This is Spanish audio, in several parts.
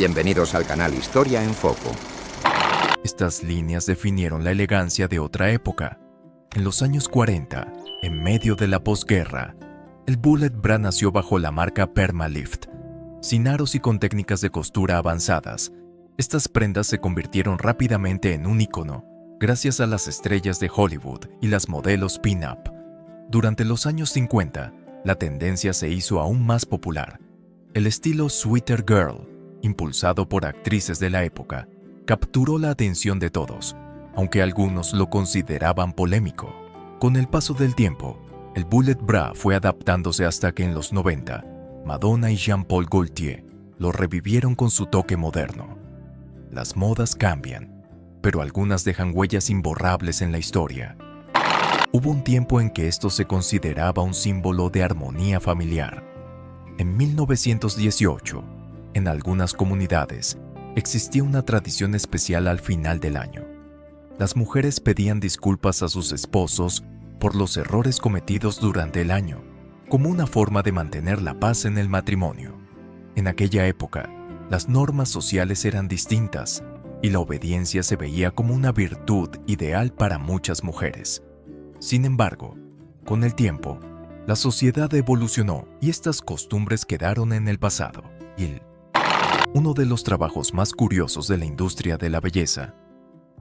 Bienvenidos al canal Historia en Foco. Estas líneas definieron la elegancia de otra época. En los años 40, en medio de la posguerra, el Bullet Bra nació bajo la marca Permalift. Sin aros y con técnicas de costura avanzadas, estas prendas se convirtieron rápidamente en un ícono, gracias a las estrellas de Hollywood y las modelos pin-up. Durante los años 50, la tendencia se hizo aún más popular. El estilo Sweater Girl, impulsado por actrices de la época, capturó la atención de todos, aunque algunos lo consideraban polémico. Con el paso del tiempo, el Bullet Bra fue adaptándose hasta que en los 90, Madonna y Jean-Paul Gaultier lo revivieron con su toque moderno. Las modas cambian, pero algunas dejan huellas imborrables en la historia. Hubo un tiempo en que esto se consideraba un símbolo de armonía familiar. En 1918, en algunas comunidades, existía una tradición especial al final del año. Las mujeres pedían disculpas a sus esposos por los errores cometidos durante el año, como una forma de mantener la paz en el matrimonio. En aquella época, las normas sociales eran distintas y la obediencia se veía como una virtud ideal para muchas mujeres. Sin embargo, con el tiempo, la sociedad evolucionó y estas costumbres quedaron en el pasado. Uno de los trabajos más curiosos de la industria de la belleza.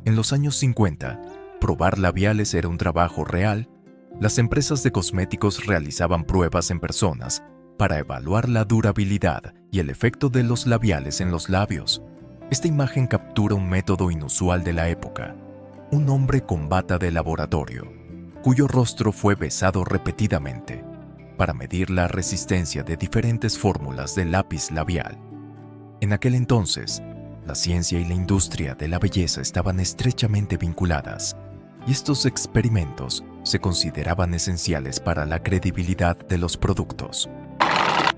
En los años 50, probar labiales era un trabajo real. Las empresas de cosméticos realizaban pruebas en personas para evaluar la durabilidad y el efecto de los labiales en los labios. Esta imagen captura un método inusual de la época. Un hombre con bata de laboratorio, cuyo rostro fue besado repetidamente para medir la resistencia de diferentes fórmulas de lápiz labial. En aquel entonces, la ciencia y la industria de la belleza estaban estrechamente vinculadas, y estos experimentos se consideraban esenciales para la credibilidad de los productos.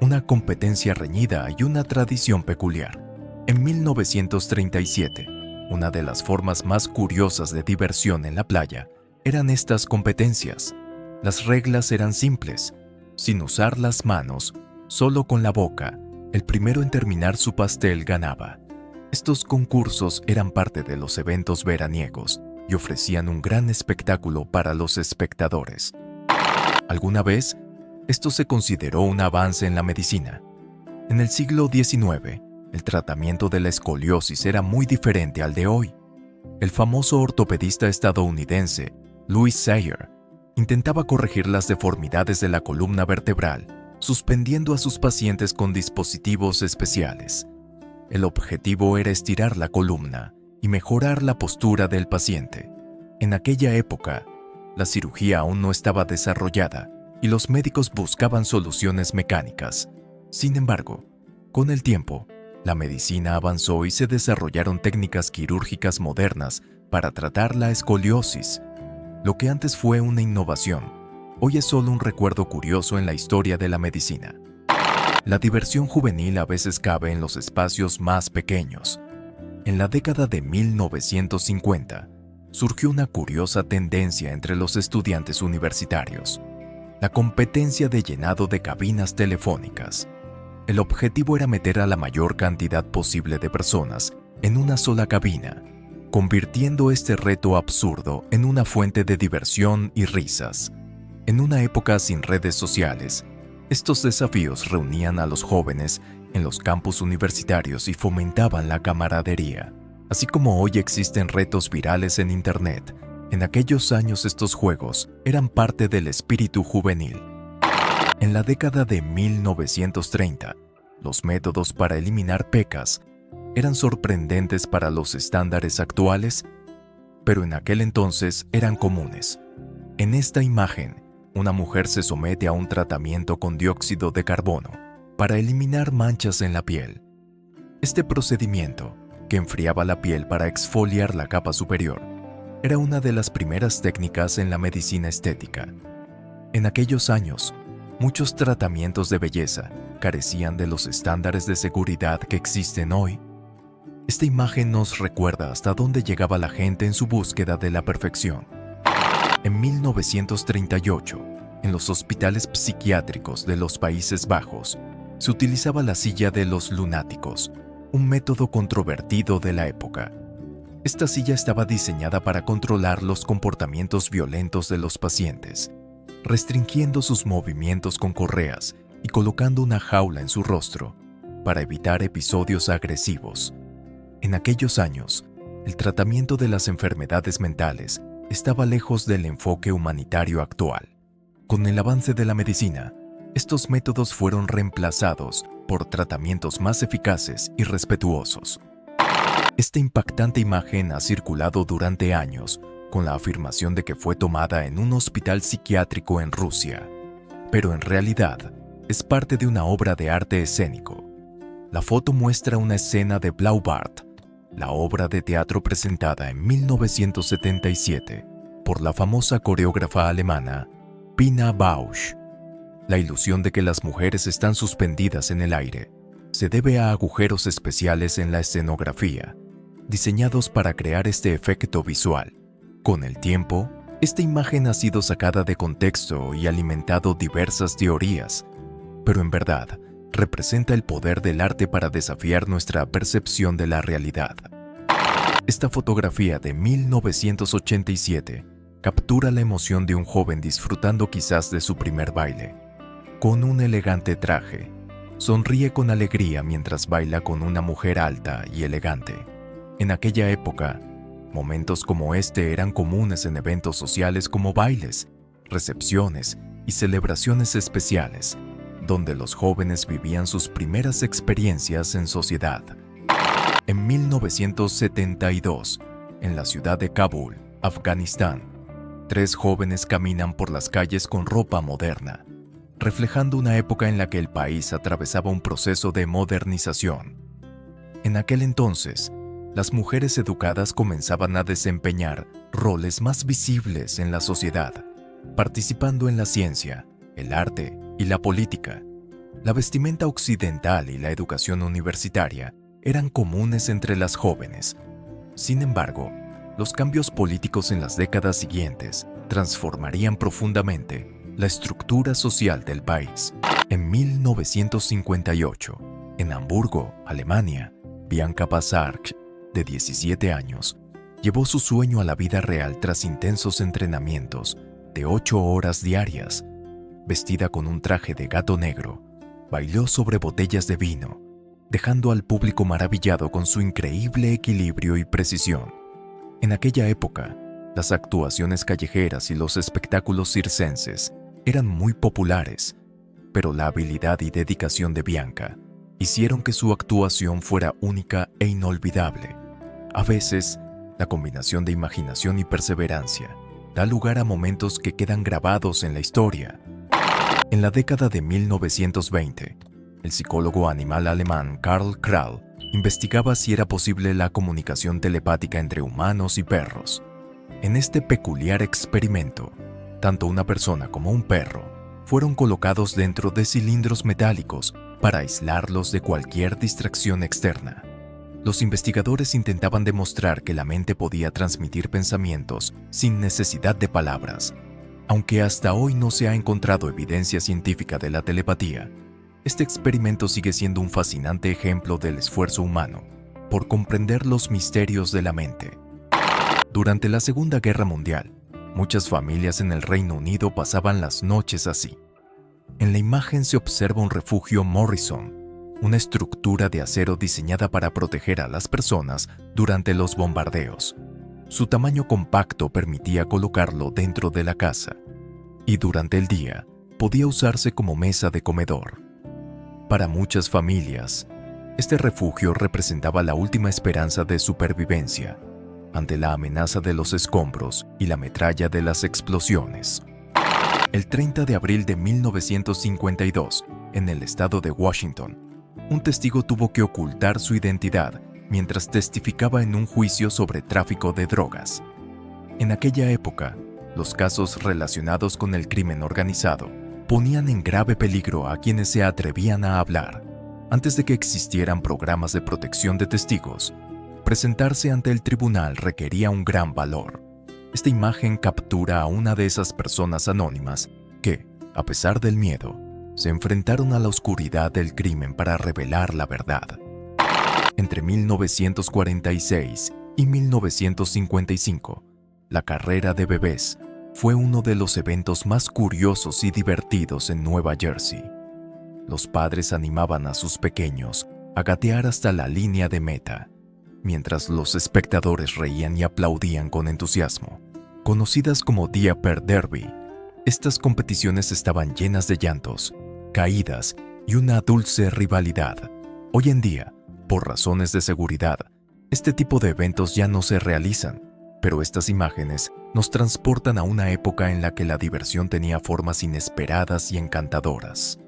Una competencia reñida y una tradición peculiar. En 1937, una de las formas más curiosas de diversión en la playa eran estas competencias. Las reglas eran simples. Sin usar las manos, solo con la boca, el primero en terminar su pastel ganaba. Estos concursos eran parte de los eventos veraniegos y ofrecían un gran espectáculo para los espectadores. ¿Alguna vez? Esto se consideró un avance en la medicina. En el siglo XIX, el tratamiento de la escoliosis era muy diferente al de hoy. El famoso ortopedista estadounidense Louis Sayre intentaba corregir las deformidades de la columna vertebral, suspendiendo a sus pacientes con dispositivos especiales. El objetivo era estirar la columna y mejorar la postura del paciente. En aquella época, la cirugía aún no estaba desarrollada y los médicos buscaban soluciones mecánicas. Sin embargo, con el tiempo, la medicina avanzó y se desarrollaron técnicas quirúrgicas modernas para tratar la escoliosis. Lo que antes fue una innovación, hoy es solo un recuerdo curioso en la historia de la medicina. La diversión juvenil a veces cabe en los espacios más pequeños. En la década de 1950, surgió una curiosa tendencia entre los estudiantes universitarios: la competencia de llenado de cabinas telefónicas. El objetivo era meter a la mayor cantidad posible de personas en una sola cabina, convirtiendo este reto absurdo en una fuente de diversión y risas. En una época sin redes sociales, estos desafíos reunían a los jóvenes en los campus universitarios y fomentaban la camaradería. Así como hoy existen retos virales en Internet, en aquellos años estos juegos eran parte del espíritu juvenil. En la década de 1930, los métodos para eliminar pecas eran sorprendentes para los estándares actuales, pero en aquel entonces eran comunes. En esta imagen, una mujer se somete a un tratamiento con dióxido de carbono para eliminar manchas en la piel. Este procedimiento, que enfriaba la piel para exfoliar la capa superior, era una de las primeras técnicas en la medicina estética. En aquellos años, muchos tratamientos de belleza carecían de los estándares de seguridad que existen hoy. Esta imagen nos recuerda hasta dónde llegaba la gente en su búsqueda de la perfección. En 1938, en los hospitales psiquiátricos de los Países Bajos, se utilizaba la silla de los lunáticos. un método controvertido de la época. Esta silla estaba diseñada para controlar los comportamientos violentos de los pacientes, restringiendo sus movimientos con correas y colocando una jaula en su rostro para evitar episodios agresivos. En aquellos años, el tratamiento de las enfermedades mentales estaba lejos del enfoque humanitario actual. Con el avance de la medicina, estos métodos fueron reemplazados por tratamientos más eficaces y respetuosos. Esta impactante imagen ha circulado durante años con la afirmación de que fue tomada en un hospital psiquiátrico en Rusia, pero en realidad es parte de una obra de arte escénico. La foto muestra una escena de Blaubart, la obra de teatro presentada en 1977 por la famosa coreógrafa alemana Pina Bausch. La ilusión de que las mujeres están suspendidas en el aire se debe a agujeros especiales en la escenografía, diseñados para crear este efecto visual. Con el tiempo, esta imagen ha sido sacada de contexto y alimentado diversas teorías, pero en verdad representa el poder del arte para desafiar nuestra percepción de la realidad. Esta fotografía de 1987 captura la emoción de un joven disfrutando quizás de su primer baile. Con un elegante traje, sonríe con alegría mientras baila con una mujer alta y elegante. En aquella época, momentos como este eran comunes en eventos sociales como bailes, recepciones y celebraciones especiales, donde los jóvenes vivían sus primeras experiencias en sociedad. En 1972, en la ciudad de Kabul, Afganistán, 3 jóvenes caminan por las calles con ropa moderna, reflejando una época en la que el país atravesaba un proceso de modernización. En aquel entonces, las mujeres educadas comenzaban a desempeñar roles más visibles en la sociedad, participando en la ciencia, el arte y la política. La vestimenta occidental y la educación universitaria eran comunes entre las jóvenes. Sin embargo, los cambios políticos en las décadas siguientes transformarían profundamente la estructura social del país. En 1958, en Hamburgo, Alemania, Bianca Pasarch, de 17 años, llevó su sueño a la vida real tras intensos entrenamientos de 8 horas diarias. Vestida con un traje de gato negro, bailó sobre botellas de vino, dejando al público maravillado con su increíble equilibrio y precisión. En aquella época, las actuaciones callejeras y los espectáculos circenses eran muy populares, pero la habilidad y dedicación de Bianca hicieron que su actuación fuera única e inolvidable. A veces, la combinación de imaginación y perseverancia da lugar a momentos que quedan grabados en la historia. En la década de 1920, el psicólogo animal alemán Karl Krahl investigaba si era posible la comunicación telepática entre humanos y perros. En este peculiar experimento, tanto una persona como un perro fueron colocados dentro de cilindros metálicos para aislarlos de cualquier distracción externa. Los investigadores intentaban demostrar que la mente podía transmitir pensamientos sin necesidad de palabras. Aunque hasta hoy no se ha encontrado evidencia científica de la telepatía, este experimento sigue siendo un fascinante ejemplo del esfuerzo humano por comprender los misterios de la mente. Durante la Segunda Guerra Mundial, muchas familias en el Reino Unido pasaban las noches así. En la imagen se observa un refugio Morrison, una estructura de acero diseñada para proteger a las personas durante los bombardeos. Su tamaño compacto permitía colocarlo dentro de la casa, y durante el día podía usarse como mesa de comedor. Para muchas familias, este refugio representaba la última esperanza de supervivencia ante la amenaza de los escombros y la metralla de las explosiones. El 30 de abril de 1952, en el estado de Washington, un testigo tuvo que ocultar su identidad mientras testificaba en un juicio sobre tráfico de drogas. En aquella época, los casos relacionados con el crimen organizado ponían en grave peligro a quienes se atrevían a hablar. Antes de que existieran programas de protección de testigos, presentarse ante el tribunal requería un gran valor. Esta imagen captura a una de esas personas anónimas que, a pesar del miedo, se enfrentaron a la oscuridad del crimen para revelar la verdad. Entre 1946 y 1955, la carrera de bebés fue uno de los eventos más curiosos y divertidos en Nueva Jersey. Los padres animaban a sus pequeños a gatear hasta la línea de meta, mientras los espectadores reían y aplaudían con entusiasmo. Conocidas como Diaper Derby, estas competiciones estaban llenas de llantos, caídas y una dulce rivalidad. Hoy en día, por razones de seguridad, este tipo de eventos ya no se realizan, pero estas imágenes nos transportan a una época en la que la diversión tenía formas inesperadas y encantadoras.